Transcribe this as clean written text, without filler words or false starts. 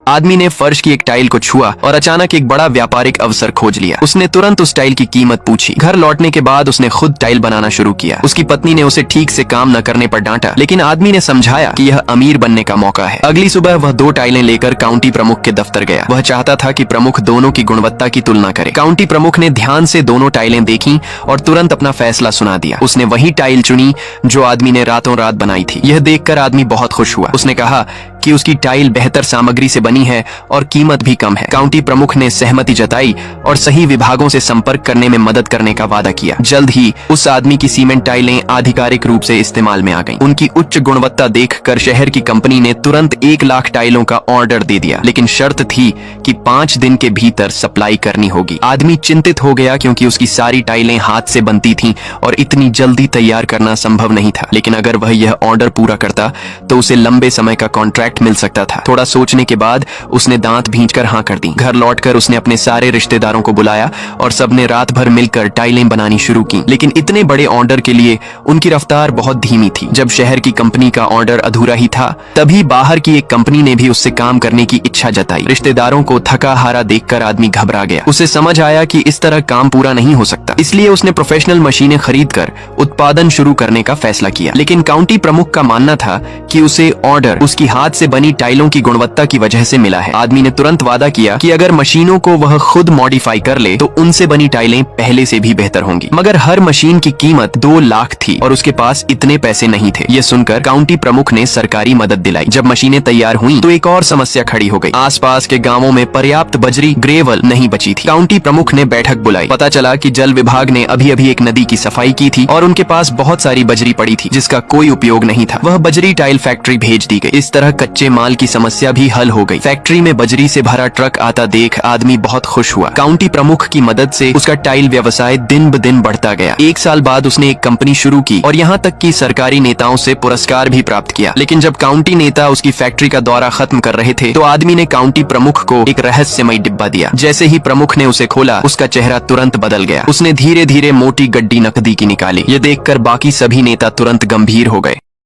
आदमी ने फर्श की एक टाइल को छुआ और अचानक एक बड़ा व्यापारिक अवसर खोज लिया। उसने तुरंत उस टाइल की कीमत पूछी। घर लौटने के बाद उसने खुद टाइल बनाना शुरू किया। उसकी पत्नी ने उसे ठीक से काम न करने पर डांटा, लेकिन आदमी ने समझाया कि यह अमीर बनने का मौका है। अगली सुबह वह 2 टाइलें लेकर काउंटी प्रमुख के दफ्तर गया। वह चाहता था कि प्रमुख दोनों की गुणवत्ता की तुलना करे। काउंटी प्रमुख ने ध्यान से दोनों टाइलें देखी और तुरंत अपना फैसला सुना दिया। उसने वही टाइल चुनी जो आदमी ने रातों रात बनाई थी। यह देखकर आदमी बहुत खुश हुआ। उसने कहा कि उसकी टाइल बेहतर सामग्री से बनी है और कीमत भी कम है। काउंटी प्रमुख ने सहमति जताई और सही विभागों से संपर्क करने में मदद करने का वादा किया। जल्द ही उस आदमी की सीमेंट टाइलें आधिकारिक रूप से इस्तेमाल में आ गईं। उनकी उच्च गुणवत्ता देखकर शहर की कंपनी ने तुरंत 1 लाख टाइलों का ऑर्डर दे दिया, लेकिन शर्त थी कि 5 दिन के भीतर सप्लाई करनी होगी। आदमी चिंतित हो गया क्योंकि उसकी सारी टाइलें हाथ से बनती थीं और इतनी जल्दी तैयार करना संभव नहीं था। लेकिन अगर वह यह ऑर्डर पूरा करता तो उसे लंबे समय का कॉन्ट्रैक्ट मिल सकता था। थोड़ा सोचने के बाद उसने दांत भींचकर हाँ कर दी। घर लौटकर उसने अपने सारे रिश्तेदारों को बुलाया और सबने रात भर मिलकर टाइलें बनानी शुरू की। लेकिन इतने बड़े ऑर्डर के लिए उनकी रफ्तार बहुत धीमी थी। जब शहर की कंपनी का ऑर्डर अधूरा ही था, तभी बाहर की एक कंपनी ने भी उससे काम करने की इच्छा जताई। रिश्तेदारों को थका हारा देखकर आदमी घबरा गया। उसे समझ आया कि इस तरह काम पूरा नहीं हो सकता, इसलिए उसने प्रोफेशनल मशीनें खरीदकर उत्पादन शुरू करने का फैसला किया। लेकिन काउंटी प्रमुख का मानना था कि उसे ऑर्डर उसकी हाथ से बनी टाइलों की गुणवत्ता की वजह से मिला है। आदमी ने तुरंत वादा किया कि अगर मशीनों को वह खुद मॉडिफाई कर ले तो उनसे बनी टाइलें पहले से भी बेहतर होंगी। मगर हर मशीन की कीमत 2 लाख थी और उसके पास इतने पैसे नहीं थे। ये सुनकर काउंटी प्रमुख ने सरकारी मदद दिलाई। जब मशीनें तैयार हुई तो एक और समस्या खड़ी हो गई। आसपास के गांवों में पर्याप्त बजरी ग्रेवल नहीं बची थी। काउंटी प्रमुख ने बैठक बुलाई। पता चला कि जल विभाग ने अभी एक नदी की सफाई की थी और उनके पास बहुत सारी बजरी पड़ी थी जिसका कोई उपयोग नहीं था। वह बजरी टाइल फैक्ट्री भेज दी गई। इस तरह कच्चे माल की समस्या भी हल हो गई। फैक्ट्री में बजरी से भरा ट्रक आता देख आदमी बहुत खुश हुआ। काउंटी प्रमुख की मदद से उसका टाइल व्यवसाय दिन ब दिन बढ़ता गया। 1 साल बाद उसने एक कंपनी शुरू की और यहाँ तक कि सरकारी नेताओं से पुरस्कार भी प्राप्त किया। लेकिन जब काउंटी नेता उसकी फैक्ट्री का दौरा खत्म कर रहे थे तो आदमी ने काउंटी प्रमुख को एक रहस्यमय डिब्बा दिया। जैसे ही प्रमुख ने उसे खोला, उसका चेहरा तुरंत बदल गया। उसने धीरे धीरे मोटी गड्डी नकदी की निकाली। ये देखकर बाकी सभी नेता तुरंत गंभीर हो गए।